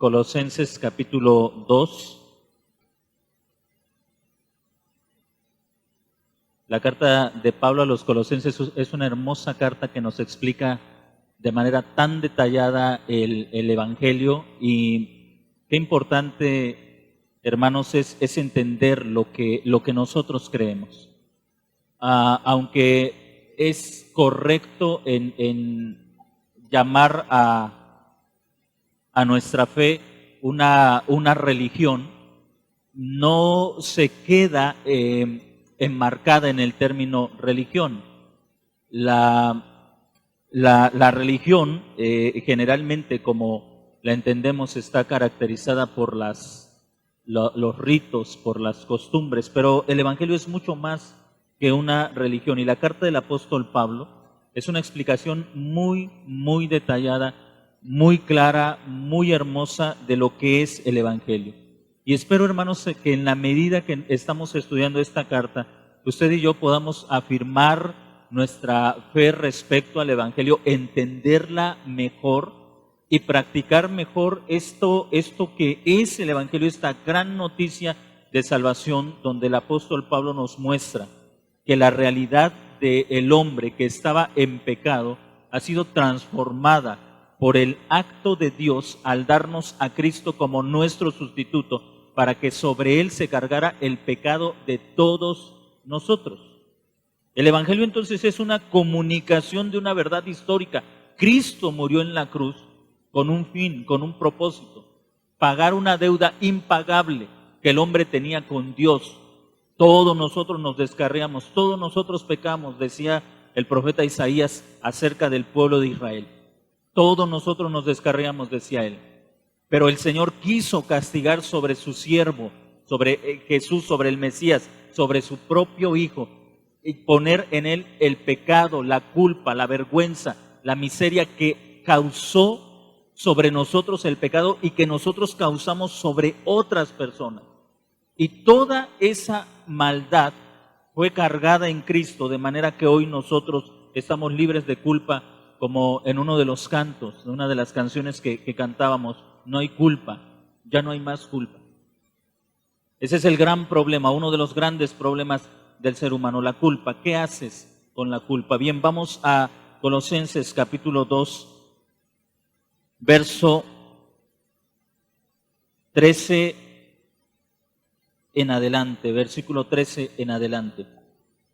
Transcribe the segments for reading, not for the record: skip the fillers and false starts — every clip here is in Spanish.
Colosenses capítulo 2. La carta de Pablo a los Colosenses es una hermosa carta que nos explica de manera tan detallada el Evangelio, y qué importante, hermanos, es entender lo que nosotros creemos. Aunque es correcto en llamar a nuestra fe una religión, no se queda enmarcada en el término religión. La religión generalmente, como la entendemos, está caracterizada por los ritos, por las costumbres, pero el Evangelio es mucho más que una religión, y la carta del apóstol Pablo es una explicación muy detallada, muy clara, muy hermosa de lo que es el Evangelio. Y espero, hermanos, que en la medida que estamos estudiando esta carta, usted y yo podamos afirmar nuestra fe respecto al Evangelio, entenderla mejor y practicar mejor esto que es el Evangelio, esta gran noticia de salvación, donde el apóstol Pablo nos muestra que la realidad del hombre que estaba en pecado ha sido transformada por el acto de Dios al darnos a Cristo como nuestro sustituto, para que sobre él se cargara el pecado de todos nosotros. El Evangelio entonces es una comunicación de una verdad histórica. Cristo murió en la cruz con un fin, con un propósito: pagar una deuda impagable que el hombre tenía con Dios. Todos nosotros nos descarriamos, todos nosotros pecamos, decía el profeta Isaías acerca del pueblo de Israel. Todos nosotros nos descarriamos, decía él. Pero el Señor quiso castigar sobre su siervo, sobre Jesús, sobre el Mesías, sobre su propio Hijo, y poner en él el pecado, la culpa, la vergüenza, la miseria que causó sobre nosotros el pecado y que nosotros causamos sobre otras personas. Y toda esa maldad fue cargada en Cristo, de manera que hoy nosotros estamos libres de culpa, como en uno de los cantos, de una de las canciones que cantábamos: no hay culpa, ya no hay más culpa. Ese es el gran problema, uno de los grandes problemas del ser humano, la culpa. ¿Qué haces con la culpa? Bien, vamos a Colosenses capítulo 2, verso 13 en adelante, versículo 13 en adelante.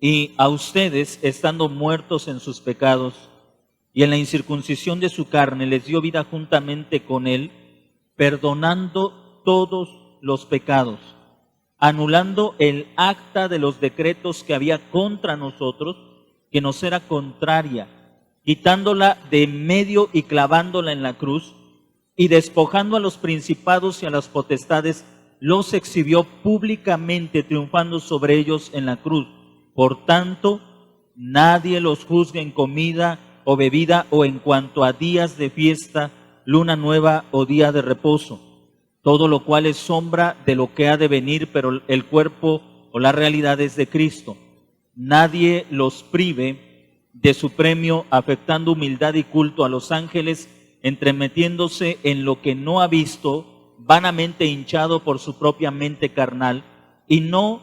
Y a ustedes, estando muertos en sus pecados y en la incircuncisión de su carne, les dio vida juntamente con él, perdonando todos los pecados, anulando el acta de los decretos que había contra nosotros, que nos era contraria, quitándola de en medio y clavándola en la cruz, y despojando a los principados y a las potestades, los exhibió públicamente, triunfando sobre ellos en la cruz. Por tanto, nadie los juzgue en comida o bebida, o en cuanto a días de fiesta, luna nueva o día de reposo, todo lo cual es sombra de lo que ha de venir, pero el cuerpo o la realidad es de Cristo. Nadie los prive de su premio, afectando humildad y culto a los ángeles, entremetiéndose en lo que no ha visto, vanamente hinchado por su propia mente carnal, y no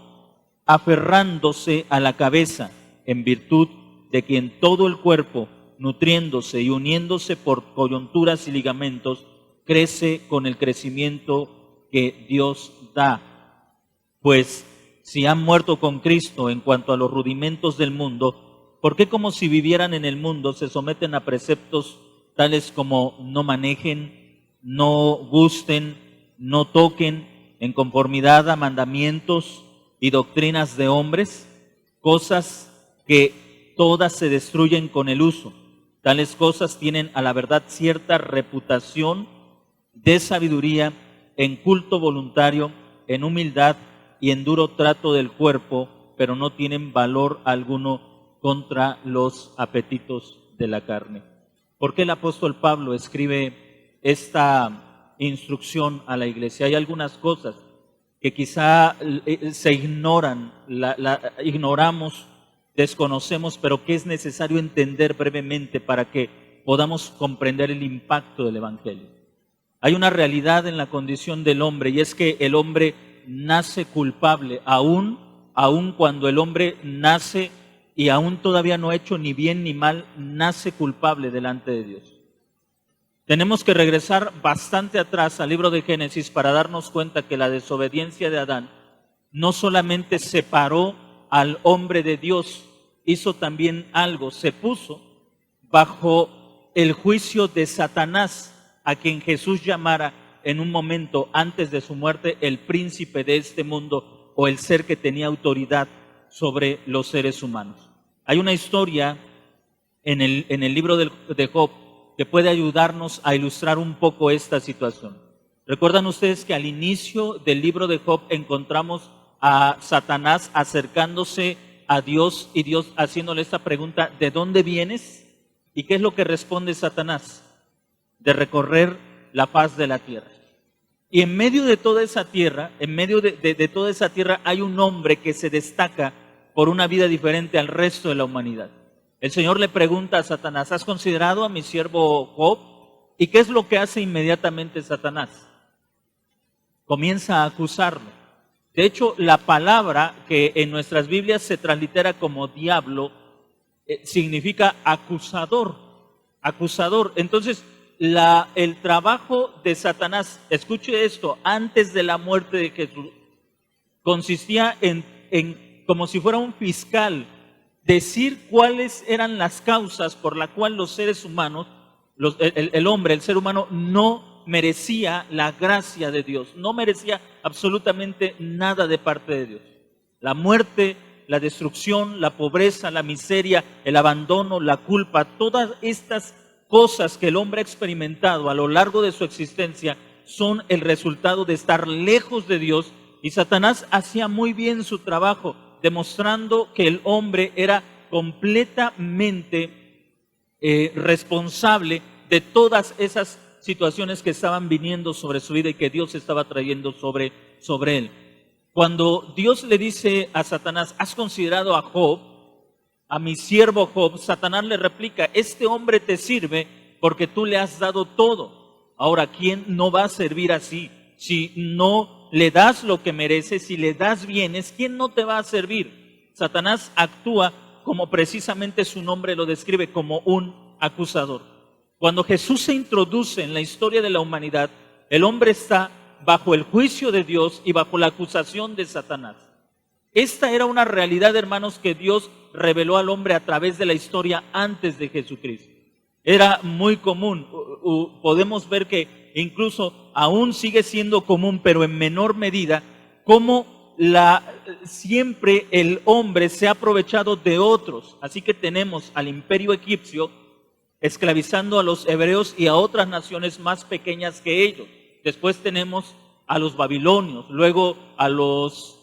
aferrándose a la cabeza, en virtud de quien todo el cuerpo, nutriéndose y uniéndose por coyunturas y ligamentos, crece con el crecimiento que Dios da. Pues si han muerto con Cristo en cuanto a los rudimentos del mundo, ¿por qué, como si vivieran en el mundo, se someten a preceptos tales como no manejen, no gusten, no toquen, en conformidad a mandamientos y doctrinas de hombres, cosas que todas se destruyen con el uso? Tales cosas tienen a la verdad cierta reputación de sabiduría, en culto voluntario, en humildad y en duro trato del cuerpo, pero no tienen valor alguno contra los apetitos de la carne. ¿Por qué el apóstol Pablo escribe esta instrucción a la iglesia? Hay algunas cosas que quizá se ignoran, ignoramos, desconocemos, pero que es necesario entender brevemente para que podamos comprender el impacto del Evangelio. Hay una realidad en la condición del hombre, y es que el hombre nace culpable, aún cuando el hombre nace y aún todavía no ha hecho ni bien ni mal, nace culpable delante de Dios. Tenemos que regresar bastante atrás al libro de Génesis para darnos cuenta que la desobediencia de Adán no solamente separó al hombre de Dios, hizo también algo, se puso bajo el juicio de Satanás, a quien Jesús llamara en un momento antes de su muerte el príncipe de este mundo o el ser que tenía autoridad sobre los seres humanos. Hay una historia en el libro de Job que puede ayudarnos a ilustrar un poco esta situación. ¿Recuerdan ustedes que al inicio del libro de Job encontramos a Satanás acercándose a Dios y Dios haciéndole esta pregunta: ¿de dónde vienes? ¿Y qué es lo que responde Satanás? De recorrer la faz de la tierra. Y en medio de toda esa tierra, hay un hombre que se destaca por una vida diferente al resto de la humanidad. El Señor le pregunta a Satanás: ¿has considerado a mi siervo Job? ¿Y qué es lo que hace inmediatamente Satanás? Comienza a acusarlo. De hecho, la palabra que en nuestras Biblias se translitera como diablo significa acusador. Acusador. Entonces, el trabajo de Satanás, escuche esto, antes de la muerte de Jesús, consistía en como si fuera un fiscal, decir cuáles eran las causas por las cuales los seres humanos, el hombre, el ser humano, no merecía la gracia de Dios, no merecía absolutamente nada de parte de Dios. La muerte, la destrucción, la pobreza, la miseria, el abandono, la culpa, todas estas cosas que el hombre ha experimentado a lo largo de su existencia son el resultado de estar lejos de Dios, y Satanás hacía muy bien su trabajo, demostrando que el hombre era completamente responsable de todas esas situaciones que estaban viniendo sobre su vida y que Dios estaba trayendo sobre él. Cuando Dios le dice a Satanás: ¿has considerado a Job, a mi siervo Job? Satanás le replica: este hombre te sirve porque tú le has dado todo. Ahora, ¿quién no va a servir así? Si no le das lo que merece, si le das bienes, ¿quién no te va a servir? Satanás actúa como precisamente su nombre lo describe, como un acusador. Cuando Jesús se introduce en la historia de la humanidad, el hombre está bajo el juicio de Dios y bajo la acusación de Satanás. Esta era una realidad, hermanos, que Dios reveló al hombre a través de la historia antes de Jesucristo. Era muy común, podemos ver que incluso aún sigue siendo común, pero en menor medida, cómo siempre el hombre se ha aprovechado de otros. Así que tenemos al imperio egipcio esclavizando a los hebreos y a otras naciones más pequeñas que ellos. Después tenemos a los babilonios, luego a los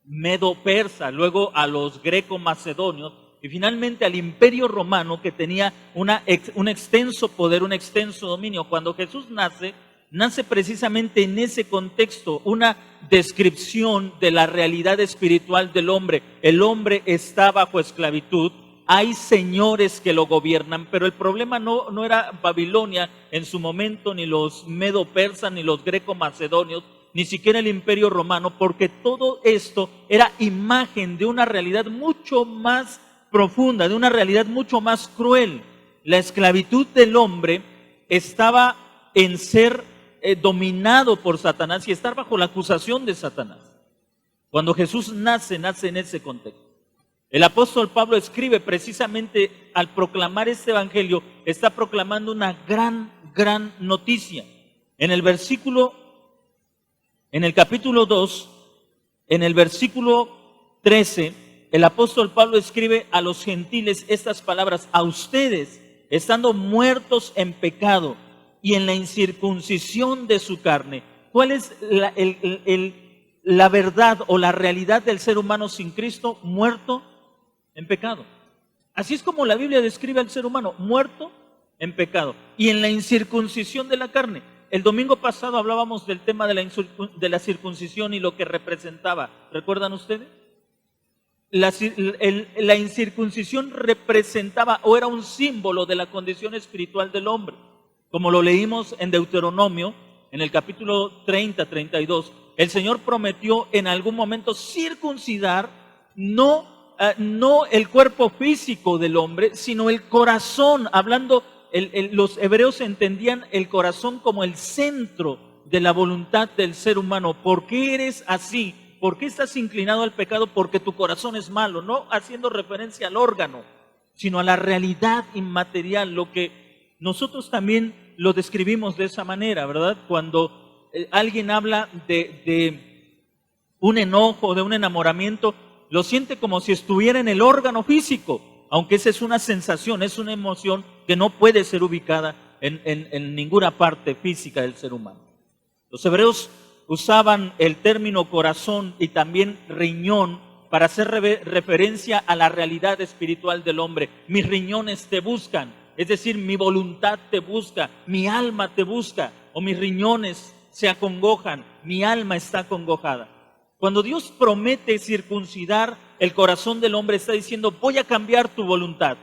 medo-persas, luego a los greco-macedonios, y finalmente al imperio romano, que tenía un extenso poder, un extenso dominio. Cuando Jesús nace precisamente en ese contexto, una descripción de la realidad espiritual del hombre. El hombre está bajo esclavitud, hay señores que lo gobiernan, pero el problema no era Babilonia en su momento, ni los medo-persas, ni los greco-macedonios, ni siquiera el imperio romano, porque todo esto era imagen de una realidad mucho más profunda, de una realidad mucho más cruel. La esclavitud del hombre estaba en ser dominado por Satanás y estar bajo la acusación de Satanás. Cuando Jesús nace en ese contexto. El apóstol Pablo escribe precisamente al proclamar este evangelio, está proclamando una gran noticia. En el capítulo 2, en el versículo 13, el apóstol Pablo escribe a los gentiles estas palabras: a ustedes, estando muertos en pecado y en la incircuncisión de su carne. ¿Cuál es la verdad o la realidad del ser humano sin Cristo? Muerto en pecado. Así es como la Biblia describe al ser humano, muerto en pecado y en la incircuncisión de la carne. El domingo pasado hablábamos del tema de la circuncisión y lo que representaba. ¿Recuerdan ustedes? La incircuncisión representaba o era un símbolo de la condición espiritual del hombre. Como lo leímos en Deuteronomio, en el capítulo 30, 32, el Señor prometió en algún momento circuncidar no el cuerpo físico del hombre, sino el corazón. Hablando, los hebreos entendían el corazón como el centro de la voluntad del ser humano. ¿Por qué eres así? ¿Por qué estás inclinado al pecado? Porque tu corazón es malo, no haciendo referencia al órgano, sino a la realidad inmaterial, lo que nosotros también lo describimos de esa manera, ¿verdad? Cuando alguien habla de un enojo, de un enamoramiento, lo siente como si estuviera en el órgano físico, aunque esa es una sensación, es una emoción que no puede ser ubicada en ninguna parte física del ser humano. Los hebreos usaban el término corazón y también riñón para hacer referencia a la realidad espiritual del hombre. Mis riñones te buscan, es decir, mi voluntad te busca, mi alma te busca, o mis riñones se acongojan, mi alma está acongojada. Cuando Dios promete circuncidar el corazón del hombre, está diciendo, voy a cambiar tu voluntad,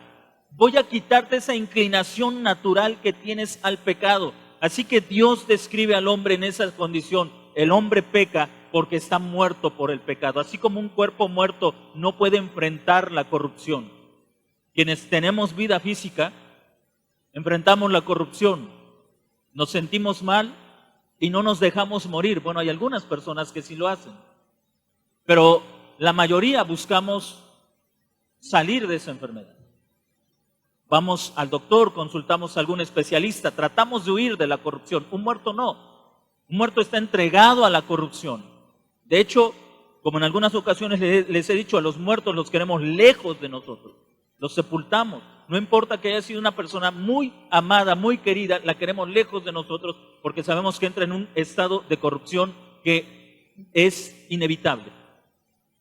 voy a quitarte esa inclinación natural que tienes al pecado. Así que Dios describe al hombre en esa condición. El hombre peca porque está muerto por el pecado. Así como un cuerpo muerto no puede enfrentar la corrupción. Quienes tenemos vida física, enfrentamos la corrupción. Nos sentimos mal y no nos dejamos morir. Bueno, hay algunas personas que sí lo hacen. Pero la mayoría buscamos salir de esa enfermedad. Vamos al doctor, consultamos a algún especialista, tratamos de huir de la corrupción. Un muerto no. Un muerto está entregado a la corrupción. De hecho, como en algunas ocasiones les he dicho, a los muertos los queremos lejos de nosotros. Los sepultamos. No importa que haya sido una persona muy amada, muy querida, la queremos lejos de nosotros porque sabemos que entra en un estado de corrupción que es inevitable.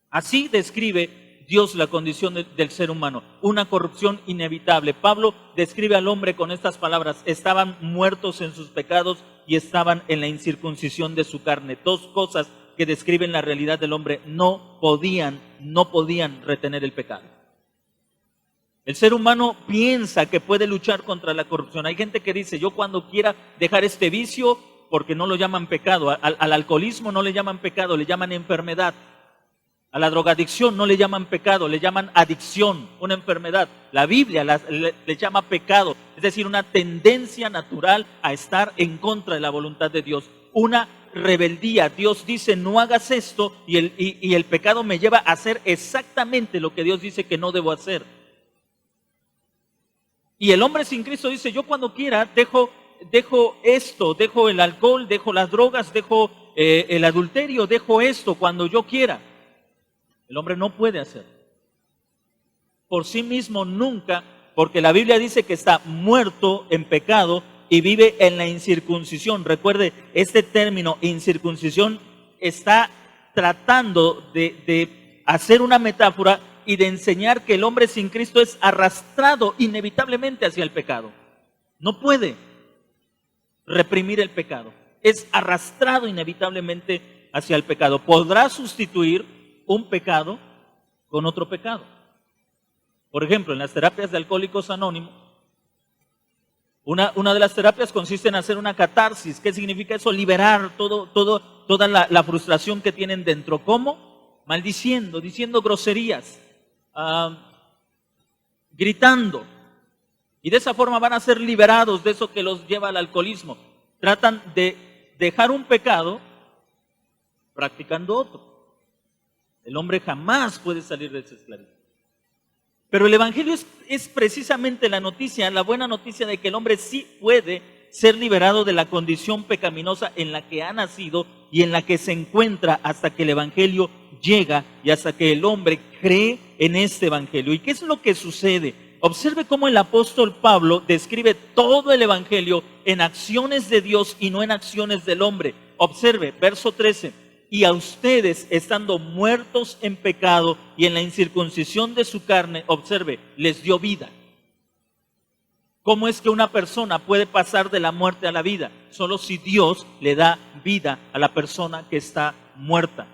Así describe Dios la condición del ser humano, una corrupción inevitable. Pablo describe al hombre con estas palabras: estaban muertos en sus pecados y estaban en la incircuncisión de su carne. Dos cosas que describen la realidad del hombre: no podían retener el pecado. El ser humano piensa que puede luchar contra la corrupción. Hay gente que dice, yo cuando quiera dejar este vicio, porque no lo llaman pecado, al alcoholismo no le llaman pecado, le llaman enfermedad. A la drogadicción no le llaman pecado, le llaman adicción, una enfermedad. La Biblia le llama pecado, es decir, una tendencia natural a estar en contra de la voluntad de Dios. Una rebeldía. Dios dice, no hagas esto, y el pecado me lleva a hacer exactamente lo que Dios dice que no debo hacer. Y el hombre sin Cristo dice, yo cuando quiera dejo esto, dejo el alcohol, dejo las drogas, dejo el adulterio, dejo esto cuando yo quiera. El hombre no puede hacerlo. Por sí mismo nunca, porque la Biblia dice que está muerto en pecado y vive en la incircuncisión. Recuerde, este término incircuncisión está tratando de hacer una metáfora y de enseñar que el hombre sin Cristo es arrastrado inevitablemente hacia el pecado. No puede reprimir el pecado. Es arrastrado inevitablemente hacia el pecado. Podrá sustituir un pecado con otro pecado. Por ejemplo, en las terapias de Alcohólicos Anónimos, una de las terapias consiste en hacer una catarsis. ¿Qué significa eso? Liberar toda la frustración que tienen dentro. ¿Cómo? Maldiciendo, diciendo groserías, gritando. Y de esa forma van a ser liberados de eso que los lleva al alcoholismo. Tratan de dejar un pecado practicando otro. El hombre jamás puede salir de esa esclavitud. Pero el Evangelio es precisamente la noticia, la buena noticia de que el hombre sí puede ser liberado de la condición pecaminosa en la que ha nacido y en la que se encuentra hasta que el Evangelio llega y hasta que el hombre cree en este Evangelio. ¿Y qué es lo que sucede? Observe cómo el apóstol Pablo describe todo el Evangelio en acciones de Dios y no en acciones del hombre. Observe, verso 13. Y a ustedes, estando muertos en pecado y en la incircuncisión de su carne, observe, les dio vida. ¿Cómo es que una persona puede pasar de la muerte a la vida? Solo si Dios le da vida a la persona que está muerta.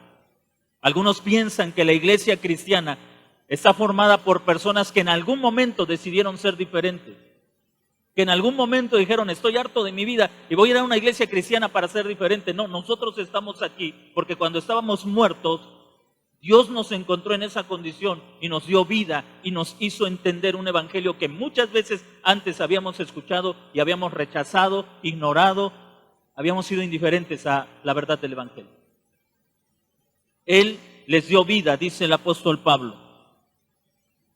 Algunos piensan que la iglesia cristiana está formada por personas que en algún momento decidieron ser diferentes. que en algún momento dijeron, estoy harto de mi vida y voy a ir a una iglesia cristiana para ser diferente. No, nosotros estamos aquí porque cuando estábamos muertos, Dios nos encontró en esa condición y nos dio vida y nos hizo entender un evangelio que muchas veces antes habíamos escuchado y habíamos rechazado, ignorado, habíamos sido indiferentes a la verdad del evangelio. Él les dio vida, dice el apóstol Pablo.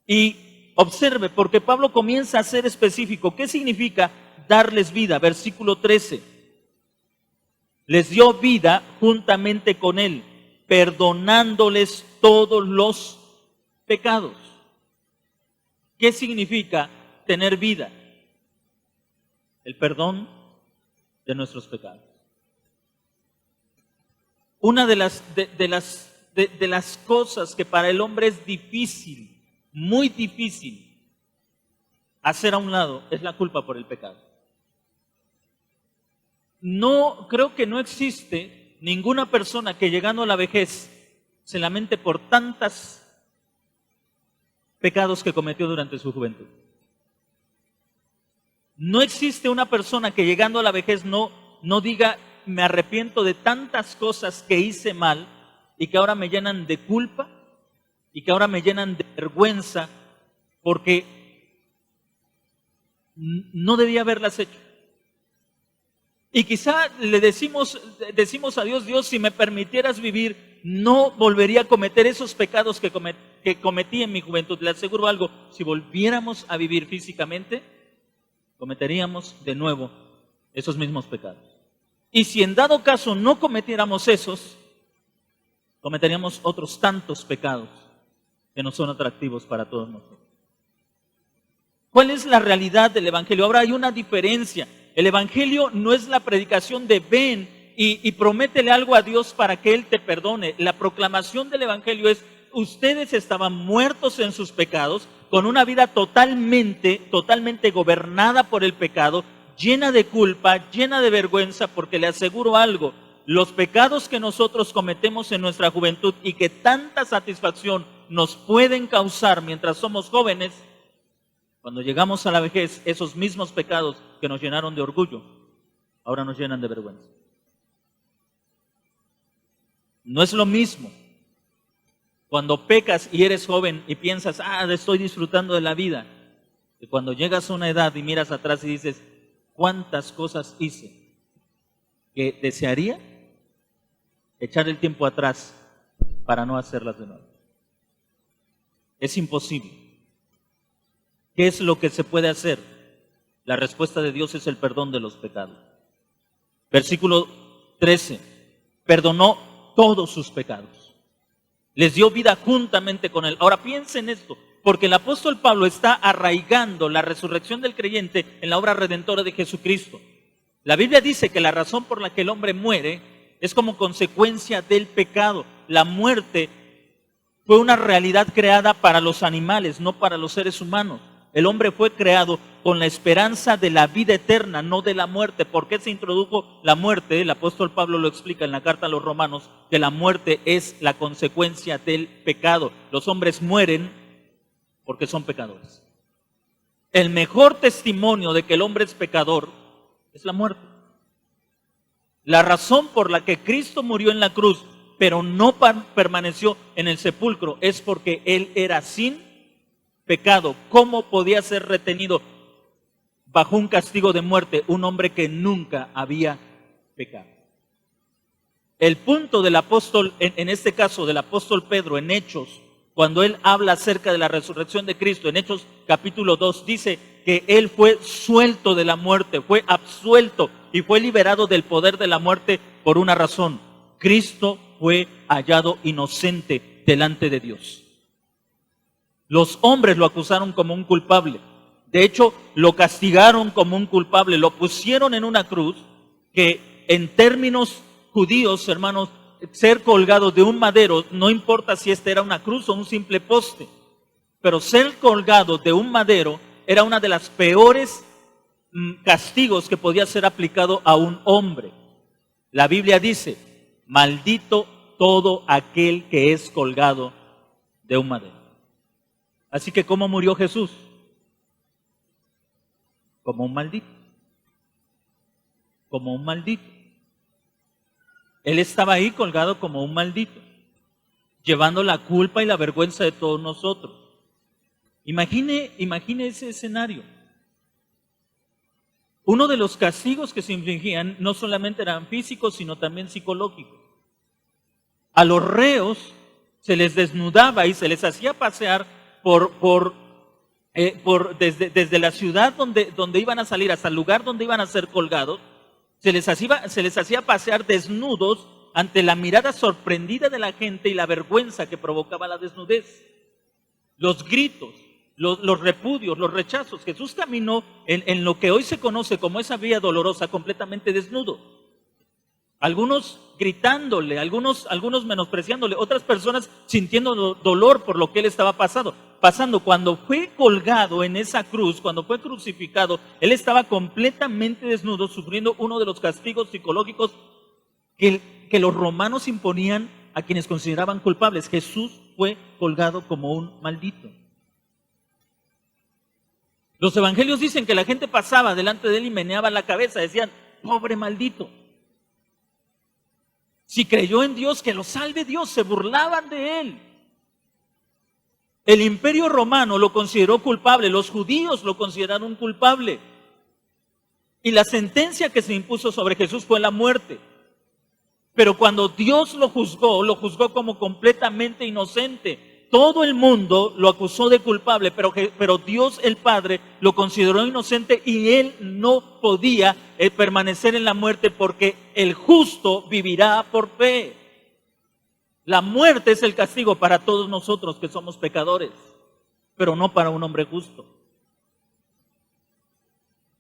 Y observe, porque Pablo comienza a ser específico. ¿Qué significa darles vida? Versículo 13. Les dio vida juntamente con él, perdonándoles todos los pecados. ¿Qué significa tener vida? El perdón de nuestros pecados. Una de las cosas que para el hombre es difícil, muy difícil, hacer a un lado es la culpa por el pecado. No, creo que no existe ninguna persona que llegando a la vejez se lamente por tantos pecados que cometió durante su juventud. No existe una persona que llegando a la vejez no diga, me arrepiento de tantas cosas que hice mal y que ahora me llenan de culpa y que ahora me llenan de vergüenza porque no debía haberlas hecho. Y quizá le decimos a Dios, Dios, si me permitieras vivir, no volvería a cometer esos pecados que cometí en mi juventud. Le aseguro algo, si volviéramos a vivir físicamente, cometeríamos de nuevo esos mismos pecados. Y si en dado caso no cometiéramos esos, cometeríamos otros tantos pecados que no son atractivos para todos nosotros. ¿Cuál es la realidad del evangelio? Ahora hay una diferencia. El evangelio no es la predicación de ven y prométele algo a Dios para que Él te perdone. La proclamación del evangelio es, ustedes estaban muertos en sus pecados, con una vida totalmente gobernada por el pecado, llena de culpa, llena de vergüenza, porque le aseguro algo, los pecados que nosotros cometemos en nuestra juventud y que tanta satisfacción nos pueden causar mientras somos jóvenes, cuando llegamos a la vejez, esos mismos pecados que nos llenaron de orgullo, ahora nos llenan de vergüenza. No es lo mismo cuando pecas y eres joven y piensas, estoy disfrutando de la vida, que cuando llegas a una edad y miras atrás y dices, ¿cuántas cosas hice que desearía echar el tiempo atrás para no hacerlas de nuevo? Es imposible. ¿Qué es lo que se puede hacer? La respuesta de Dios es el perdón de los pecados. Versículo 13. Perdonó todos sus pecados. Les dio vida juntamente con él. Ahora piensen esto, porque el apóstol Pablo está arraigando la resurrección del creyente en la obra redentora de Jesucristo. La Biblia dice que la razón por la que el hombre muere es como consecuencia del pecado. La muerte fue una realidad creada para los animales, no para los seres humanos. El hombre fue creado con la esperanza de la vida eterna, no de la muerte. ¿Por qué se introdujo la muerte? El apóstol Pablo lo explica en la carta a los Romanos, que la muerte es la consecuencia del pecado. Los hombres mueren porque son pecadores. El mejor testimonio de que el hombre es pecador es la muerte. La razón por la que Cristo murió en la cruz, pero no permaneció en el sepulcro, es porque Él era sin pecado. ¿Cómo podía ser retenido bajo un castigo de muerte un hombre que nunca había pecado? El punto del apóstol, en este caso del apóstol Pedro en Hechos, cuando él habla acerca de la resurrección de Cristo, en Hechos capítulo 2, dice que él fue suelto de la muerte, fue absuelto y fue liberado del poder de la muerte por una razón. Cristo fue hallado inocente delante de Dios. Los hombres lo acusaron como un culpable. De hecho, lo castigaron como un culpable. Lo pusieron en una cruz que en términos judíos, hermanos, ser colgado de un madero, no importa si esta era una cruz o un simple poste, pero ser colgado de un madero era una de las peores castigos que podía ser aplicado a un hombre. La Biblia dice, maldito todo aquel que es colgado de un madero. Así que, ¿cómo murió Jesús? como un maldito. Como un maldito. Él estaba ahí colgado como un maldito, llevando la culpa y la vergüenza de todos nosotros. Imagine ese escenario. Uno de los castigos que se infligían no solamente eran físicos, sino también psicológicos. A los reos se les desnudaba y se les hacía pasear desde la ciudad donde iban a salir hasta el lugar donde iban a ser colgados. Se les hacía pasear desnudos ante la mirada sorprendida de la gente y la vergüenza que provocaba la desnudez. Los gritos, los repudios, los rechazos. Jesús caminó en lo que hoy se conoce como esa vía dolorosa completamente desnudo. Algunos gritándole, algunos menospreciándole, otras personas sintiendo dolor por lo que él estaba pasando. Cuando fue colgado en esa cruz, cuando fue crucificado, él estaba completamente desnudo, sufriendo uno de los castigos psicológicos que los romanos imponían a quienes consideraban culpables. Jesús fue colgado como un maldito. Los evangelios dicen que la gente pasaba delante de él y meneaba la cabeza, decían, pobre maldito. Si creyó en Dios, que lo salve Dios, se burlaban de él. El imperio romano lo consideró culpable, los judíos lo consideraron culpable. Y la sentencia que se impuso sobre Jesús fue la muerte. Pero cuando Dios lo juzgó como completamente inocente. Todo el mundo lo acusó de culpable, pero Dios el Padre lo consideró inocente y él no podía permanecer en la muerte porque el justo vivirá por fe. La muerte es el castigo para todos nosotros que somos pecadores, pero no para un hombre justo.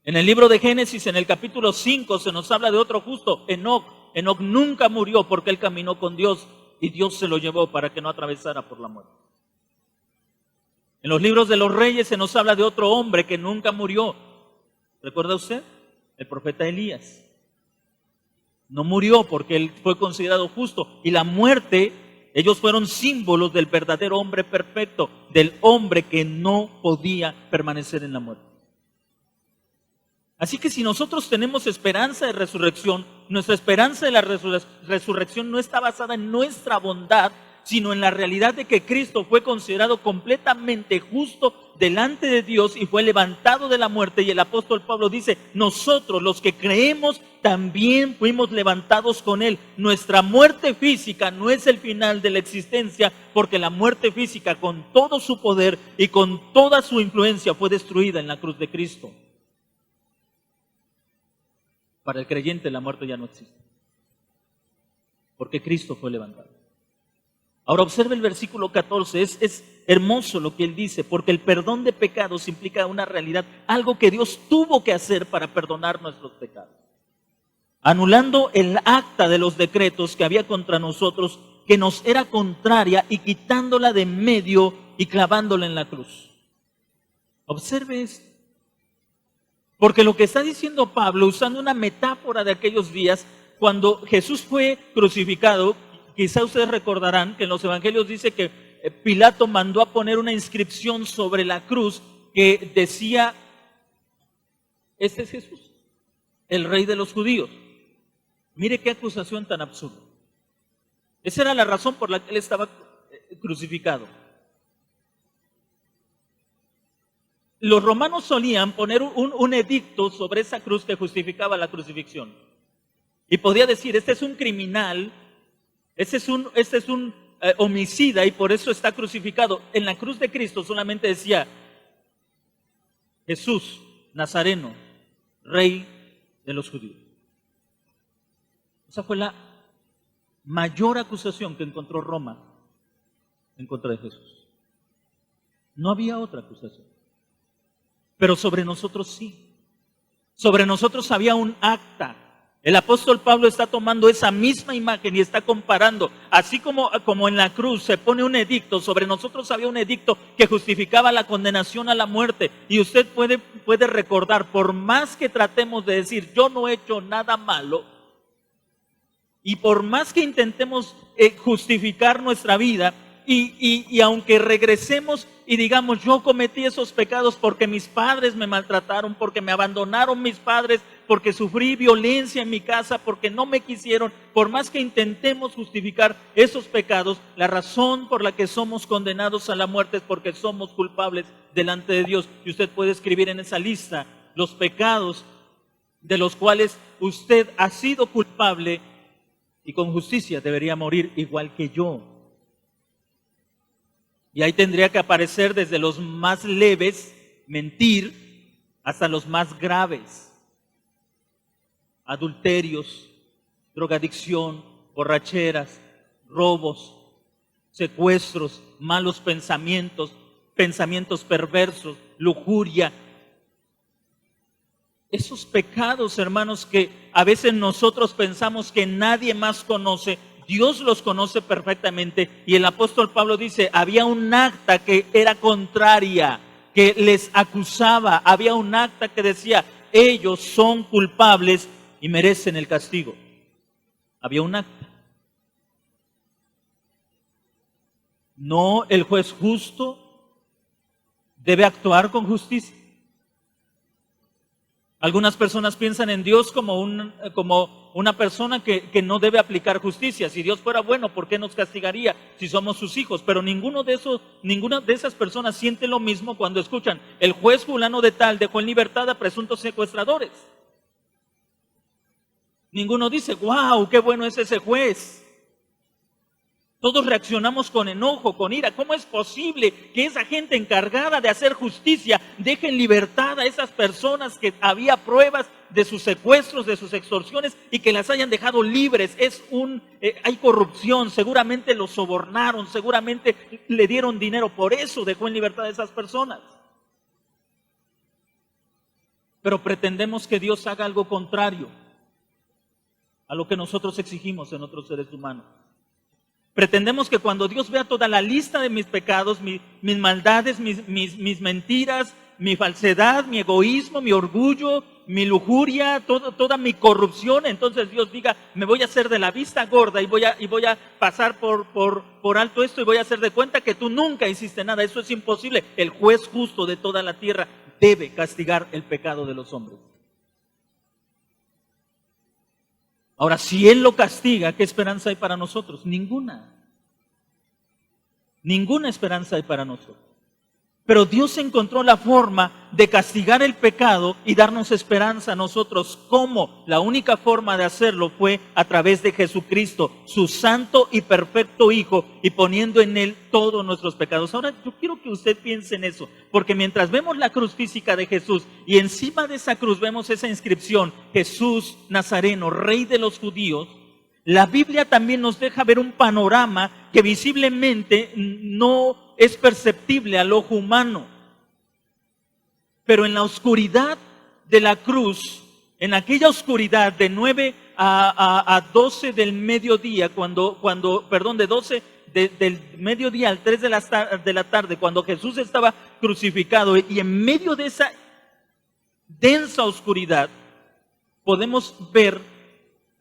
En el libro de Génesis, en el capítulo 5, se nos habla de otro justo, Enoc. Enoc nunca murió porque él caminó con Dios y Dios se lo llevó para que no atravesara por la muerte. En los libros de los reyes se nos habla de otro hombre que nunca murió. ¿Recuerda usted? El profeta Elías. No murió porque él fue considerado justo. Y la muerte, ellos fueron símbolos del verdadero hombre perfecto, del hombre que no podía permanecer en la muerte. Así que si nosotros tenemos esperanza de resurrección, nuestra esperanza de la resurrección no está basada en nuestra bondad, sino en la realidad de que Cristo fue considerado completamente justo delante de Dios y fue levantado de la muerte. Y el apóstol Pablo dice, nosotros los que creemos también fuimos levantados con Él. Nuestra muerte física no es el final de la existencia, porque la muerte física con todo su poder y con toda su influencia fue destruida en la cruz de Cristo. Para el creyente la muerte ya no existe, porque Cristo fue levantado. Ahora observe el versículo 14, es hermoso lo que él dice, porque el perdón de pecados implica una realidad, algo que Dios tuvo que hacer para perdonar nuestros pecados. Anulando el acta de los decretos que había contra nosotros, que nos era contraria, y quitándola de en medio y clavándola en la cruz. Observe esto. Porque lo que está diciendo Pablo, usando una metáfora de aquellos días, cuando Jesús fue crucificado, quizá ustedes recordarán que en los evangelios dice que Pilato mandó a poner una inscripción sobre la cruz que decía, este es Jesús, el rey de los judíos. Mire qué acusación tan absurda. Esa era la razón por la que él estaba crucificado. Los romanos solían poner un edicto sobre esa cruz que justificaba la crucifixión. Y podía decir, este es un criminal, este es un homicida y por eso está crucificado. En la cruz de Cristo solamente decía, Jesús, Nazareno, rey de los judíos. Esa fue la mayor acusación que encontró Roma en contra de Jesús. No había otra acusación. Pero sobre nosotros sí. Sobre nosotros había un acta. El apóstol Pablo está tomando esa misma imagen y está comparando. Así como en la cruz se pone un edicto, sobre nosotros había un edicto que justificaba la condenación a la muerte. Y usted puede recordar, por más que tratemos de decir, yo no he hecho nada malo, y por más que intentemos justificar nuestra vida, y aunque regresemos y digamos, yo cometí esos pecados porque mis padres me maltrataron, porque me abandonaron mis padres, porque sufrí violencia en mi casa, porque no me quisieron, por más que intentemos justificar esos pecados, la razón por la que somos condenados a la muerte es porque somos culpables delante de Dios. Y usted puede escribir en esa lista los pecados de los cuales usted ha sido culpable y con justicia debería morir igual que yo. Y ahí tendría que aparecer desde los más leves, mentir, hasta los más graves. Adulterios, drogadicción, borracheras, robos, secuestros, malos pensamientos, pensamientos perversos, lujuria. Esos pecados, hermanos, que a veces nosotros pensamos que nadie más conoce, Dios los conoce perfectamente. Y el apóstol Pablo dice, había un acta que era contraria, que les acusaba. Había un acta que decía, ellos son culpables y merecen el castigo. Había un acta. No, el juez justo debe actuar con justicia. Algunas personas piensan en Dios como una persona que no debe aplicar justicia. Si Dios fuera bueno, ¿por qué nos castigaría si somos sus hijos? Pero ninguna de esas personas siente lo mismo cuando escuchan, el juez fulano de tal dejó en libertad a presuntos secuestradores. Ninguno dice, wow, qué bueno es ese juez. Todos reaccionamos con enojo, con ira. ¿Cómo es posible que esa gente encargada de hacer justicia deje en libertad a esas personas que había pruebas de sus secuestros, de sus extorsiones y que las hayan dejado libres? Hay corrupción, seguramente los sobornaron, seguramente le dieron dinero, por eso dejó en libertad a esas personas. Pero pretendemos que Dios haga algo contrario a lo que nosotros exigimos en otros seres humanos. Pretendemos que cuando Dios vea toda la lista de mis pecados, mis maldades, mis mentiras, mi falsedad, mi egoísmo, mi orgullo, mi lujuria, toda mi corrupción, entonces Dios diga, me voy a hacer de la vista gorda y voy a pasar por alto esto y voy a hacer de cuenta que tú nunca hiciste nada. Eso es imposible. El juez justo de toda la tierra debe castigar el pecado de los hombres. Ahora, si Él lo castiga, ¿qué esperanza hay para nosotros? Ninguna. Ninguna esperanza hay para nosotros. Pero Dios encontró la forma de castigar el pecado y darnos esperanza a nosotros. ¿Cómo? La única forma de hacerlo fue a través de Jesucristo, su santo y perfecto Hijo, y poniendo en Él todos nuestros pecados. Ahora, yo quiero que usted piense en eso, porque mientras vemos la cruz física de Jesús y encima de esa cruz vemos esa inscripción, Jesús Nazareno, Rey de los Judíos, la Biblia también nos deja ver un panorama que visiblemente no es perceptible al ojo humano. Pero en la oscuridad de la cruz, en aquella oscuridad de 9 a 12 del mediodía, de 12 del mediodía al 3 de la tarde, cuando Jesús estaba crucificado, y en medio de esa densa oscuridad, podemos ver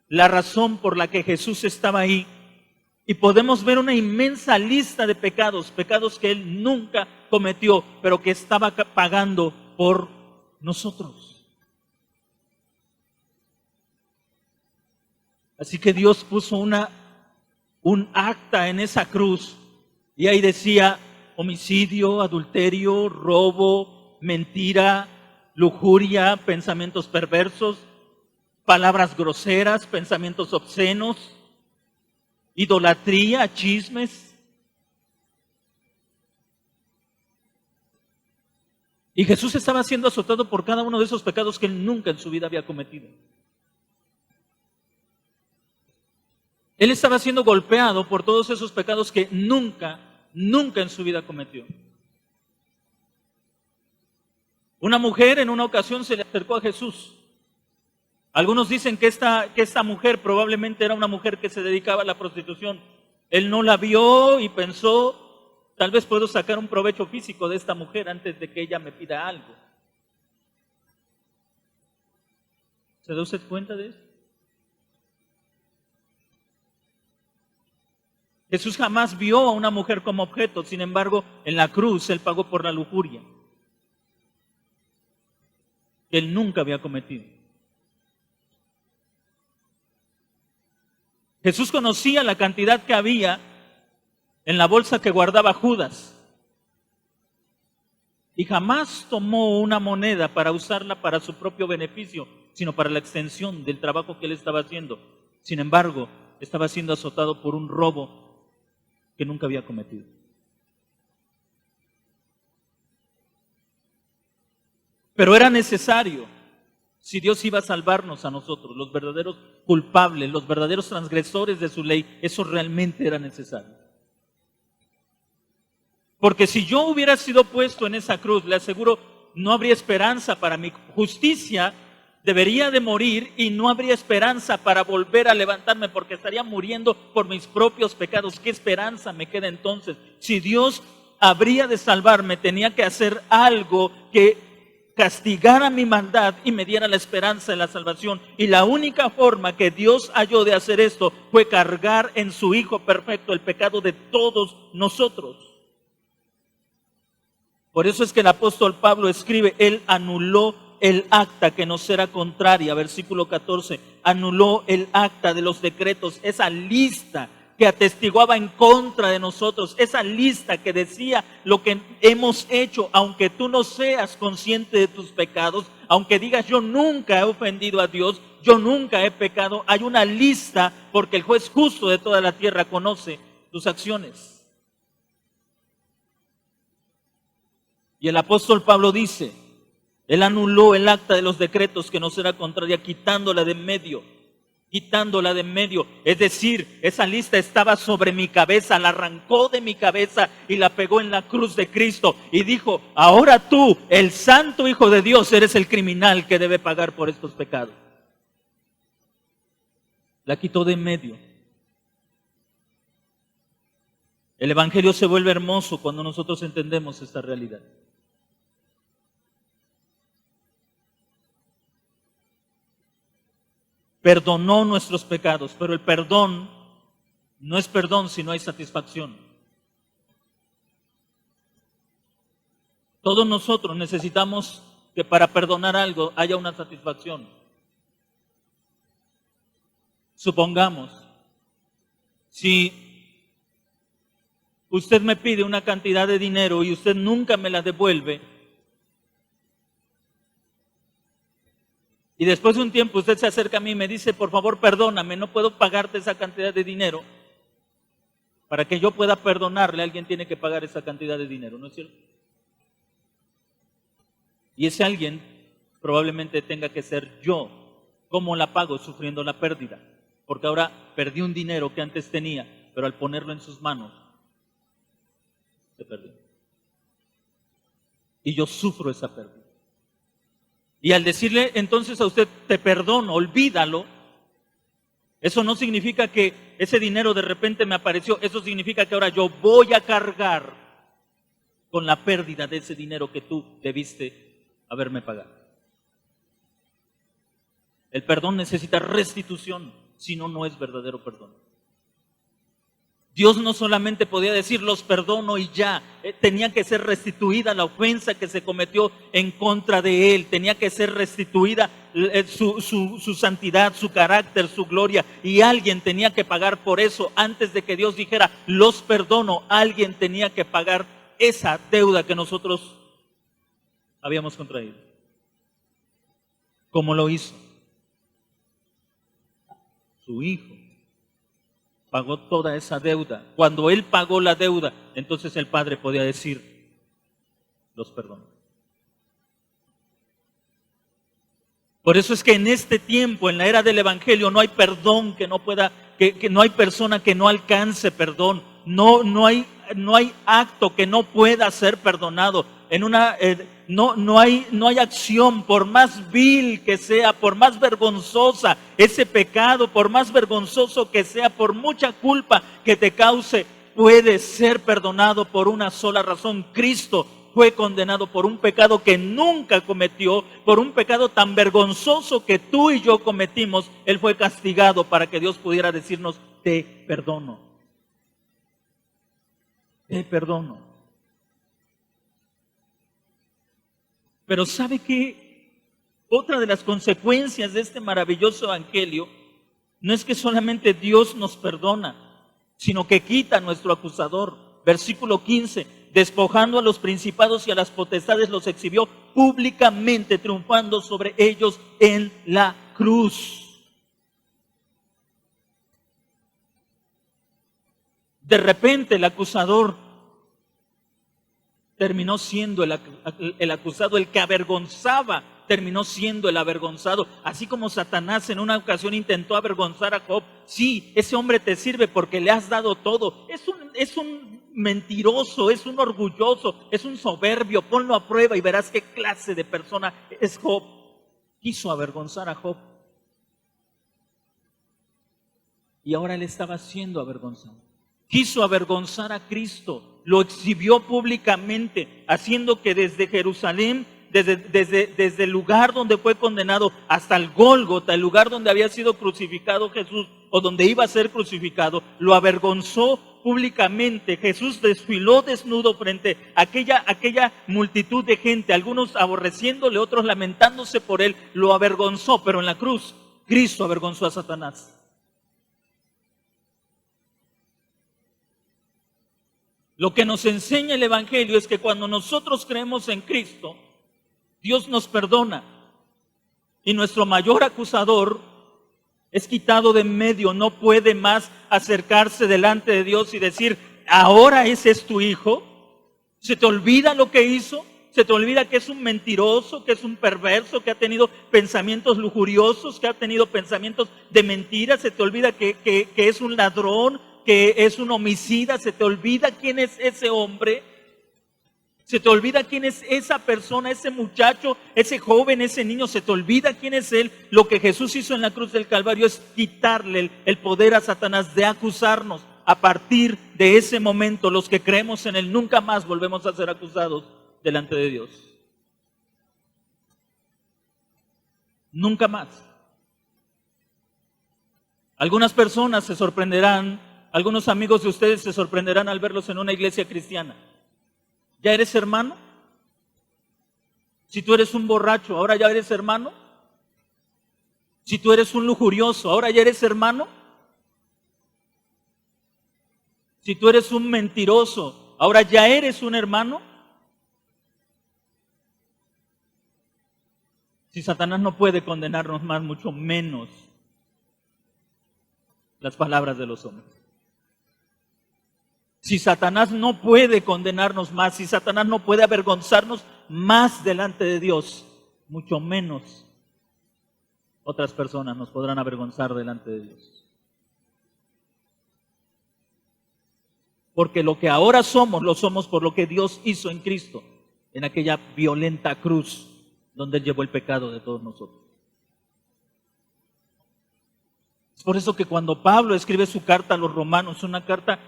la razón por la que Jesús estaba ahí y podemos ver una inmensa lista de pecados que Él nunca cometió, pero que estaba pagando por nosotros. Así que Dios puso un acta en esa cruz y ahí decía homicidio, adulterio, robo, mentira, lujuria, pensamientos perversos, palabras groseras, pensamientos obscenos, idolatría, chismes. Y Jesús estaba siendo azotado por cada uno de esos pecados que Él nunca en su vida había cometido. Él estaba siendo golpeado por todos esos pecados que nunca en su vida cometió. Una mujer en una ocasión se le acercó a Jesús. Algunos dicen que esta mujer probablemente era una mujer que se dedicaba a la prostitución. Él no la vio y pensó, tal vez puedo sacar un provecho físico de esta mujer antes de que ella me pida algo. ¿Se da usted cuenta de eso? Jesús jamás vio a una mujer como objeto, sin embargo, en la cruz Él pagó por la lujuria que Él nunca había cometido. Jesús conocía la cantidad que había en la bolsa que guardaba Judas y jamás tomó una moneda para usarla para su propio beneficio, sino para la extensión del trabajo que Él estaba haciendo. Sin embargo, estaba siendo azotado por un robo que nunca había cometido. Pero era necesario, si Dios iba a salvarnos a nosotros, los verdaderos culpables, los verdaderos transgresores de su ley, eso realmente era necesario. Porque si yo hubiera sido puesto en esa cruz, le aseguro, no habría esperanza para mi justicia. Debería de morir y no habría esperanza para volver a levantarme porque estaría muriendo por mis propios pecados. ¿Qué esperanza me queda entonces? Si Dios habría de salvarme, tenía que hacer algo que castigara mi maldad y me diera la esperanza de la salvación. Y la única forma que Dios halló de hacer esto fue cargar en su Hijo perfecto el pecado de todos nosotros. Por eso es que el apóstol Pablo escribe, Él anuló el acta que nos era contraria, versículo 14, anuló el acta de los decretos, esa lista que atestiguaba en contra de nosotros, esa lista que decía lo que hemos hecho, aunque tú no seas consciente de tus pecados, aunque digas yo nunca he ofendido a Dios, yo nunca he pecado, hay una lista porque el juez justo de toda la tierra conoce tus acciones. Y el apóstol Pablo dice, Él anuló el acta de los decretos que nos era contraria, quitándola de en medio. Es decir, esa lista estaba sobre mi cabeza, la arrancó de mi cabeza y la pegó en la cruz de Cristo. Y dijo, ahora tú, el santo Hijo de Dios, eres el criminal que debe pagar por estos pecados. La quitó de en medio. El Evangelio se vuelve hermoso cuando nosotros entendemos esta realidad. Perdonó nuestros pecados, pero el perdón no es perdón si no hay satisfacción. Todos nosotros necesitamos que para perdonar algo haya una satisfacción. Supongamos, si usted me pide una cantidad de dinero y usted nunca me la devuelve, y después de un tiempo usted se acerca a mí y me dice, por favor perdóname, no puedo pagarte esa cantidad de dinero. Para que yo pueda perdonarle, alguien tiene que pagar esa cantidad de dinero, ¿no es cierto? Y ese alguien probablemente tenga que ser yo. ¿Cómo la pago? Sufriendo la pérdida. Porque ahora perdí un dinero que antes tenía, pero al ponerlo en sus manos, se perdió. Y yo sufro esa pérdida. Y al decirle entonces a usted, te perdono, olvídalo, eso no significa que ese dinero de repente me apareció, eso significa que ahora yo voy a cargar con la pérdida de ese dinero que tú debiste haberme pagado. El perdón necesita restitución, si no, no es verdadero perdón. Dios no solamente podía decir, los perdono y ya, tenía que ser restituida la ofensa que se cometió en contra de Él, tenía que ser restituida su santidad, su carácter, su gloria, y alguien tenía que pagar por eso. Antes de que Dios dijera, los perdono, alguien tenía que pagar esa deuda que nosotros habíamos contraído. ¿Cómo lo hizo? Su Hijo pagó toda esa deuda. Cuando Él pagó la deuda, entonces el Padre podía decir, los perdono. Por eso es que en este tiempo, en la era del Evangelio, no hay perdón que no pueda, que no hay persona que no alcance perdón. No hay acto que no pueda ser perdonado. No hay acción, por más vil que sea, por más vergonzosa ese pecado, por más vergonzoso que sea, por mucha culpa que te cause, puede ser perdonado por una sola razón. Cristo fue condenado por un pecado que nunca cometió, por un pecado tan vergonzoso que tú y yo cometimos. Él fue castigado para que Dios pudiera decirnos, te perdono. te perdono. Pero ¿sabe qué? Otra de las consecuencias de este maravilloso evangelio no es que solamente Dios nos perdona, sino que quita a nuestro acusador. Versículo 15, despojando a los principados y a las potestades, los exhibió públicamente, triunfando sobre ellos en la cruz. De repente el acusador terminó siendo el acusado, el que avergonzaba, terminó siendo el avergonzado. Así como Satanás en una ocasión intentó avergonzar a Job. Sí, ese hombre te sirve porque le has dado todo. Es un mentiroso, es un orgulloso, es un soberbio. Ponlo a prueba y verás qué clase de persona es Job. Quiso avergonzar a Job. Y ahora él estaba siendo avergonzado. Quiso avergonzar a Cristo, lo exhibió públicamente, haciendo que desde Jerusalén, desde el lugar donde fue condenado hasta el Gólgota, el lugar donde había sido crucificado Jesús, o donde iba a ser crucificado, lo avergonzó públicamente. Jesús desfiló desnudo frente a aquella multitud de gente, algunos aborreciéndole, otros lamentándose por él, lo avergonzó, pero en la cruz, Cristo avergonzó a Satanás. Lo que nos enseña el Evangelio es que cuando nosotros creemos en Cristo, Dios nos perdona y nuestro mayor acusador es quitado de en medio. No puede más acercarse delante de Dios y decir, ahora ese es tu hijo. ¿Se te olvida lo que hizo? ¿Se te olvida que es un mentiroso, que es un perverso, que ha tenido pensamientos lujuriosos, que ha tenido pensamientos de mentiras? ¿Se te olvida que es un ladrón, que es un homicida? ¿Se te olvida quién es ese hombre? ¿Se te olvida quién es esa persona, ese muchacho, ese joven, ese niño? ¿Se te olvida quién es él? Lo que Jesús hizo en la cruz del Calvario es quitarle el poder a Satanás de acusarnos. A partir de ese momento, los que creemos en él nunca más volvemos a ser acusados delante de Dios. Nunca más. Algunas personas se sorprenderán, algunos amigos de ustedes se sorprenderán al verlos en una iglesia cristiana. ¿Ya eres hermano? Si tú eres un borracho, ¿ahora ya eres hermano? Si tú eres un lujurioso, ¿ahora ya eres hermano? Si tú eres un mentiroso, ¿ahora ya eres un hermano? Si Satanás no puede condenarnos más, mucho menos las palabras de los hombres. Si Satanás no puede condenarnos más, si Satanás no puede avergonzarnos más delante de Dios, mucho menos otras personas nos podrán avergonzar delante de Dios. Porque lo que ahora somos, lo somos por lo que Dios hizo en Cristo, en aquella violenta cruz donde Él llevó el pecado de todos nosotros. Es por eso que cuando Pablo escribe su carta a los romanos, una carta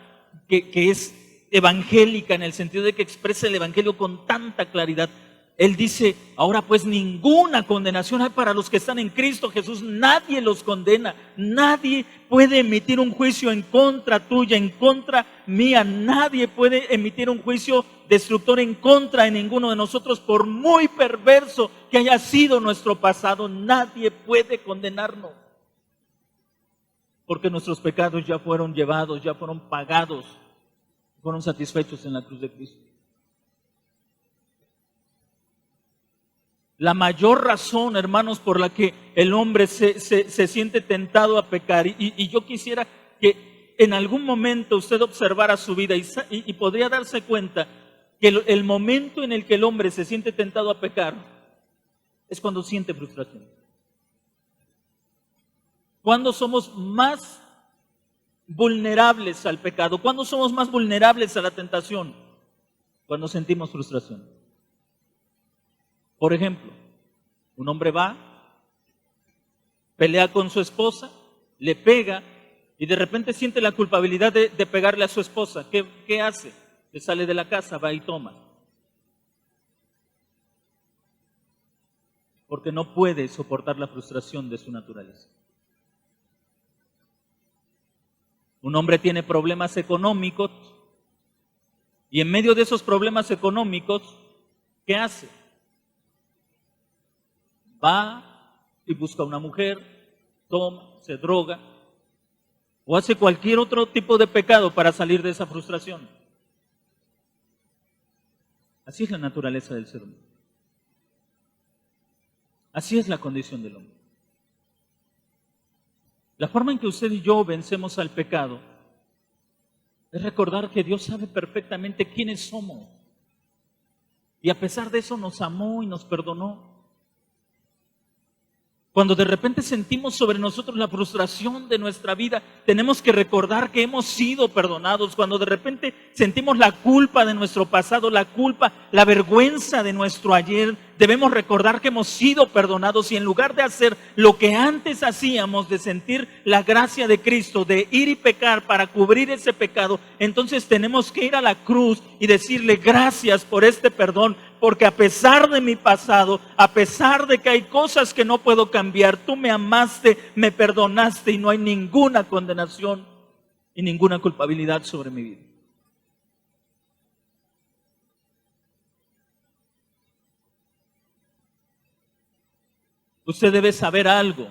que es evangélica en el sentido de que expresa el evangelio con tanta claridad, él dice, ahora pues ninguna condenación hay para los que están en Cristo Jesús. Nadie los condena, nadie puede emitir un juicio en contra tuya, en contra mía. Nadie puede emitir un juicio destructor en contra de ninguno de nosotros, por muy perverso que haya sido nuestro pasado. Nadie puede condenarnos, porque nuestros pecados ya fueron llevados, ya fueron pagados, fueron satisfechos en la cruz de Cristo. La mayor razón, hermanos, por la que el hombre se siente tentado a pecar, y yo quisiera que en algún momento usted observara su vida y podría darse cuenta que el momento en el que el hombre se siente tentado a pecar es cuando siente frustración. ¿Cuándo somos más vulnerables al pecado? ¿Cuándo somos más vulnerables a la tentación? Cuando sentimos frustración. Por ejemplo, un hombre va, pelea con su esposa, le pega y de repente siente la culpabilidad de pegarle a su esposa. ¿Qué hace? Le sale de la casa, va y toma. Porque no puede soportar la frustración de su naturaleza. Un hombre tiene problemas económicos Y en medio de esos problemas económicos, ¿qué hace? Va y busca una mujer, toma, se droga o hace cualquier otro tipo de pecado para salir de esa frustración. Así es la naturaleza del ser humano. Así es la condición del hombre. La forma en que usted y yo vencemos al pecado es recordar que Dios sabe perfectamente quiénes somos. Y a pesar de eso nos amó y nos perdonó. Cuando de repente sentimos sobre nosotros la frustración de nuestra vida, tenemos que recordar que hemos sido perdonados. Cuando de repente sentimos la culpa de nuestro pasado, la culpa, la vergüenza de nuestro ayer, debemos recordar que hemos sido perdonados y en lugar de hacer lo que antes hacíamos, de sentir la gracia de Cristo, de ir y pecar para cubrir ese pecado, entonces tenemos que ir a la cruz y decirle gracias por este perdón. Porque a pesar de mi pasado, a pesar de que hay cosas que no puedo cambiar, tú me amaste, me perdonaste y no hay ninguna condenación y ninguna culpabilidad sobre mi vida. Usted debe saber algo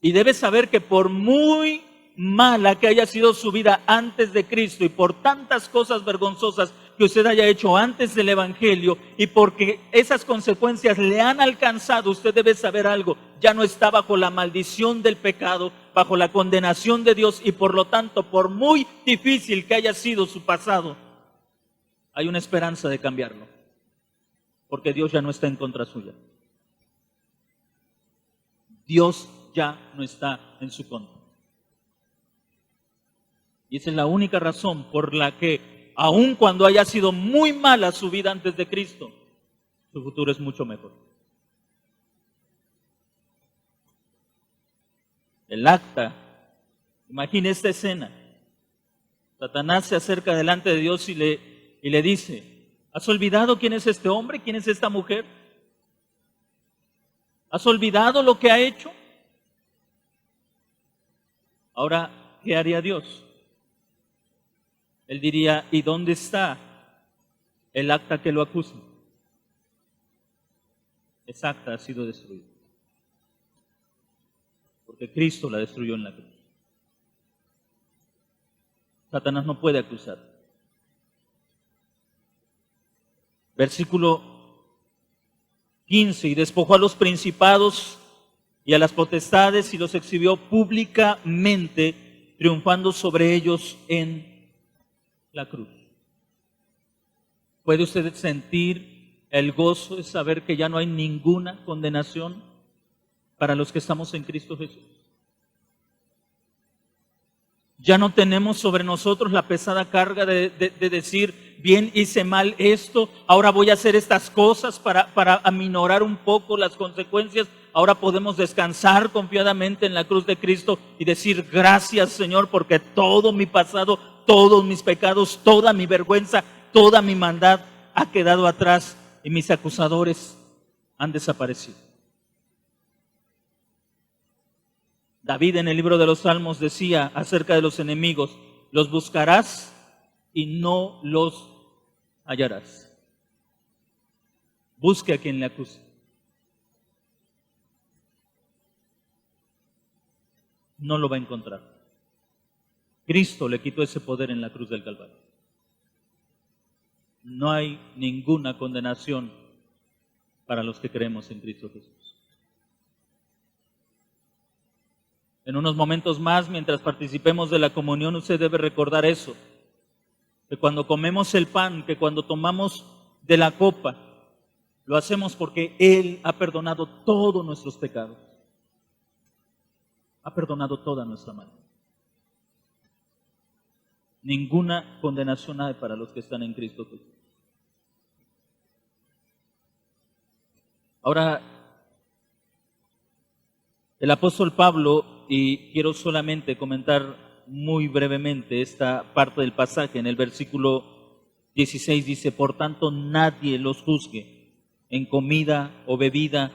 y debe saber que por muy mala que haya sido su vida antes de Cristo y por tantas cosas vergonzosas que usted haya hecho antes del Evangelio y porque esas consecuencias le han alcanzado, usted debe saber algo, ya no está bajo la maldición del pecado, bajo la condenación de Dios y por lo tanto, por muy difícil que haya sido su pasado, hay una esperanza de cambiarlo, porque Dios ya no está en contra suya. Dios ya no está en su contra. Y esa es la única razón por la que, aun cuando haya sido muy mala su vida antes de Cristo, su futuro es mucho mejor. El acta, imagine esta escena. Satanás se acerca delante de Dios y le dice, ¿has olvidado quién es este hombre? ¿Quién es esta mujer? ¿Has olvidado lo que ha hecho? Ahora, ¿qué haría Dios? Él diría, ¿y dónde está el acta que lo acusa? Esa acta ha sido destruida. Porque Cristo la destruyó en la cruz. Satanás no puede acusar. Versículo 15, y despojó a los principados y a las potestades y los exhibió públicamente, triunfando sobre ellos en la cruz. ¿Puede usted sentir el gozo de saber que ya no hay ninguna condenación para los que estamos en Cristo Jesús? Ya no tenemos sobre nosotros la pesada carga de decir, bien, hice mal esto, ahora voy a hacer estas cosas para aminorar un poco las consecuencias. Ahora podemos descansar confiadamente en la cruz de Cristo y decir, gracias Señor, porque todo mi pasado, todos mis pecados, toda mi vergüenza, toda mi maldad ha quedado atrás y mis acusadores han desaparecido. David en el libro de los Salmos decía acerca de los enemigos, los buscarás y no los hallarás. Busque a quien le acuse. No lo va a encontrar. Cristo le quitó ese poder en la cruz del Calvario. No hay ninguna condenación para los que creemos en Cristo Jesús. En unos momentos más, mientras participemos de la comunión, usted debe recordar eso, que cuando comemos el pan, que cuando tomamos de la copa, lo hacemos porque Él ha perdonado todos nuestros pecados, ha perdonado toda nuestra maldad. Ninguna condenación hay para los que están en Cristo Jesús. Ahora, el apóstol Pablo, y quiero solamente comentar muy brevemente esta parte del pasaje, en el versículo 16 dice, por tanto nadie los juzgue en comida o bebida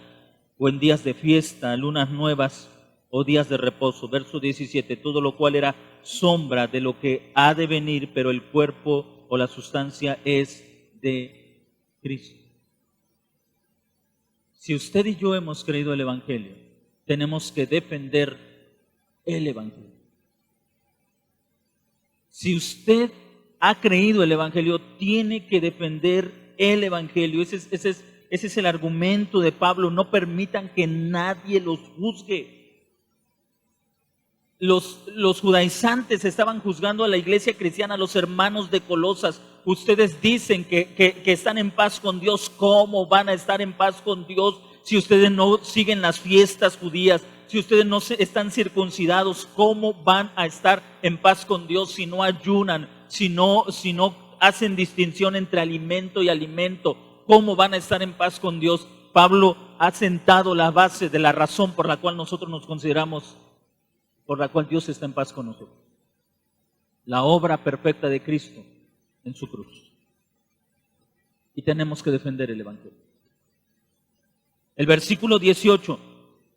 o en días de fiesta, lunas nuevas o días de reposo. Verso 17, todo lo cual era sombra de lo que ha de venir, pero el cuerpo o la sustancia es de Cristo. Si usted y yo hemos creído el Evangelio, tenemos que defender el Evangelio. Si usted ha creído el Evangelio, tiene que defender el Evangelio. Ese es el argumento de Pablo. No permitan que nadie los juzgue. Los judaizantes estaban juzgando a la iglesia cristiana, a los hermanos de Colosas. Ustedes dicen que están en paz con Dios. ¿Cómo van a estar en paz con Dios si ustedes no siguen las fiestas judías? Si ustedes no están circuncidados, ¿cómo van a estar en paz con Dios si no ayunan, si no hacen distinción entre alimento y alimento? ¿Cómo van a estar en paz con Dios? Pablo ha sentado la base de la razón por la cual nosotros nos consideramos, por la cual Dios está en paz con nosotros. La obra perfecta de Cristo en su cruz. Y tenemos que defender el Evangelio. El versículo 18,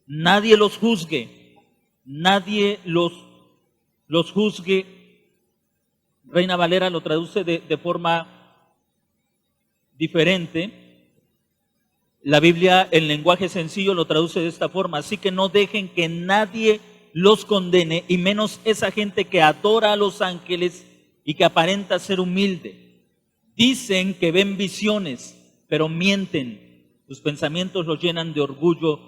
nadie los juzgue, nadie los juzgue. Reina Valera lo traduce de forma diferente. La Biblia en lenguaje sencillo lo traduce de esta forma: así que no dejen que nadie los condene, y menos esa gente que adora a los ángeles y que aparenta ser humilde. Dicen que ven visiones, pero mienten. Sus pensamientos los llenan de orgullo,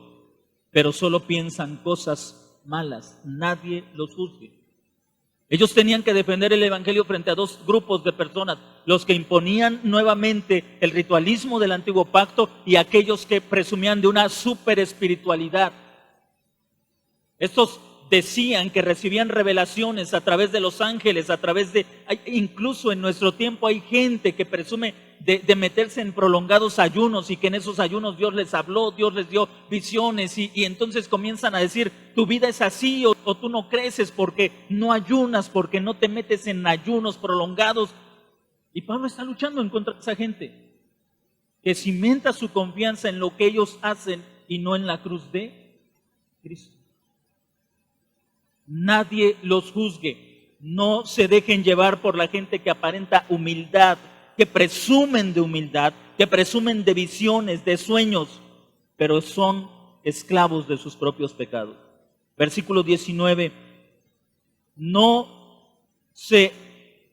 pero solo piensan cosas malas. Nadie los juzgue. Ellos tenían que defender el Evangelio frente a dos grupos de personas: los que imponían nuevamente el ritualismo del antiguo pacto y aquellos que presumían de una superespiritualidad. Estos decían que recibían revelaciones a través de los ángeles, incluso en nuestro tiempo hay gente que presume de meterse en prolongados ayunos y que en esos ayunos Dios les habló, Dios les dio visiones y entonces comienzan a decir: tu vida es así o tú no creces porque no ayunas, porque no te metes en ayunos prolongados. Y Pablo está luchando en contra de esa gente que cimenta su confianza en lo que ellos hacen y no en la cruz de Cristo. Nadie los juzgue. No se dejen llevar por la gente que aparenta humildad, que presumen de humildad, que presumen de visiones, de sueños, pero son esclavos de sus propios pecados. Versículo 19. No se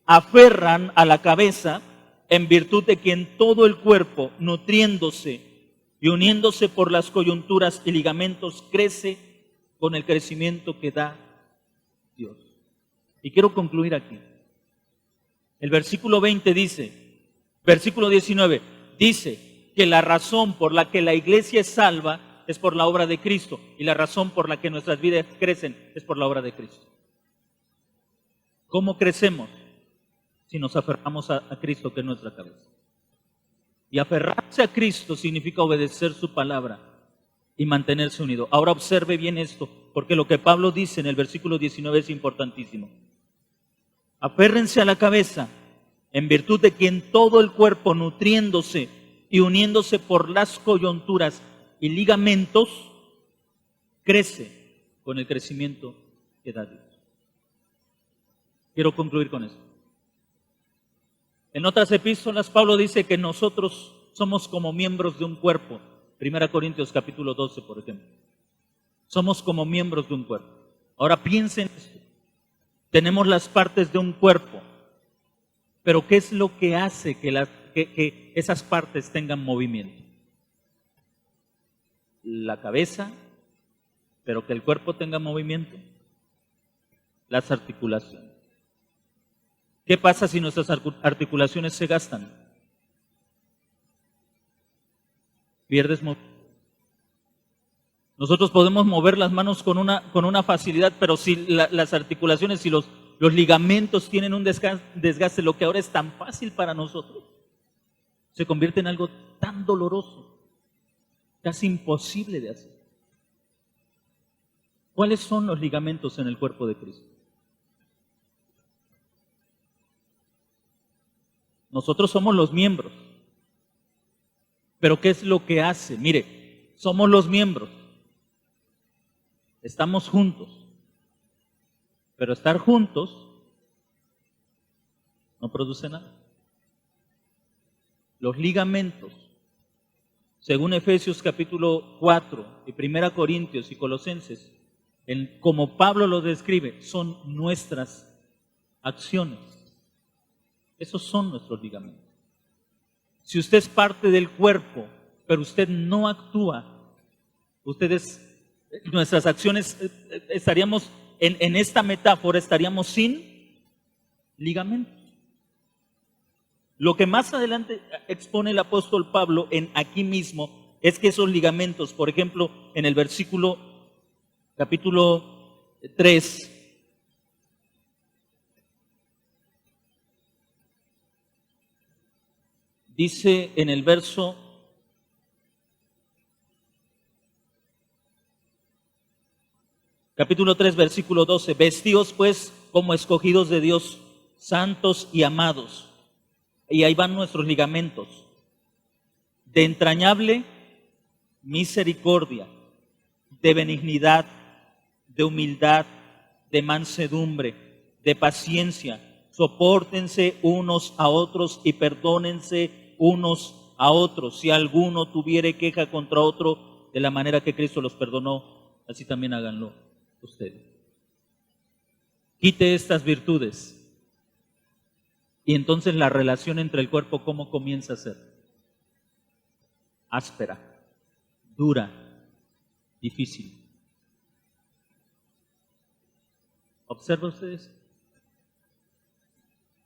aferran a la cabeza, en virtud de quien todo el cuerpo, nutriéndose y uniéndose por las coyunturas y ligamentos, crece con el crecimiento que da Dios. Y quiero concluir aquí. El versículo 19 dice que la razón por la que la iglesia es salva es por la obra de Cristo, y la razón por la que nuestras vidas crecen es por la obra de Cristo. ¿Cómo crecemos? Si nos aferramos a Cristo, que es nuestra cabeza. Y aferrarse a Cristo significa obedecer su palabra y mantenerse unido. Ahora observe bien esto, porque lo que Pablo dice en el versículo 19 es importantísimo. Aférrense a la cabeza, en virtud de quien todo el cuerpo, nutriéndose y uniéndose por las coyunturas y ligamentos, crece con el crecimiento que da Dios. Quiero concluir con esto. En otras epístolas, Pablo dice que nosotros somos como miembros de un cuerpo. 1 Corintios capítulo 12, por ejemplo. Somos como miembros de un cuerpo. Ahora piensen esto. Tenemos las partes de un cuerpo, pero ¿qué es lo que hace que esas partes tengan movimiento? La cabeza, pero que el cuerpo tenga movimiento. Las articulaciones. ¿Qué pasa si nuestras articulaciones se gastan? Pierdes movimiento. Nosotros podemos mover las manos con una facilidad, pero si las articulaciones, si los ligamentos tienen un desgaste, lo que ahora es tan fácil para nosotros, se convierte en algo tan doloroso, casi imposible de hacer. ¿Cuáles son los ligamentos en el cuerpo de Cristo? Nosotros somos los miembros. Pero ¿qué es lo que hace? Mire, somos los miembros. Estamos juntos. Pero estar juntos no produce nada. Los ligamentos, según Efesios capítulo 4 y 1 Corintios y Colosenses, como Pablo lo describe, son nuestras acciones. Esos son nuestros ligamentos. Si usted es parte del cuerpo, pero usted no actúa, nuestras acciones, estaríamos, en esta metáfora, estaríamos sin ligamentos. Lo que más adelante expone el apóstol Pablo aquí mismo es que esos ligamentos, por ejemplo, en el versículo capítulo 3, dice en el verso capítulo 3, versículo 12, vestíos pues como escogidos de Dios, santos y amados. Y ahí van nuestros ligamentos, de entrañable misericordia, de benignidad, de humildad, de mansedumbre, de paciencia. Sopórtense unos a otros y perdónense unos a otros. Si alguno tuviere queja contra otro, de la manera que Cristo los perdonó, así también háganlo ustedes. Quite estas virtudes. Y entonces la relación entre el cuerpo, ¿cómo comienza a ser? Áspera, dura, difícil. ¿Observa ustedes?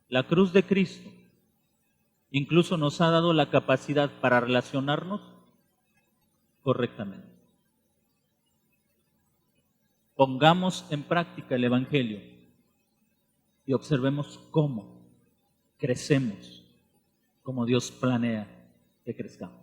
La cruz de Cristo incluso nos ha dado la capacidad para relacionarnos correctamente. Pongamos en práctica el Evangelio y observemos cómo crecemos como Dios planea que crezcamos.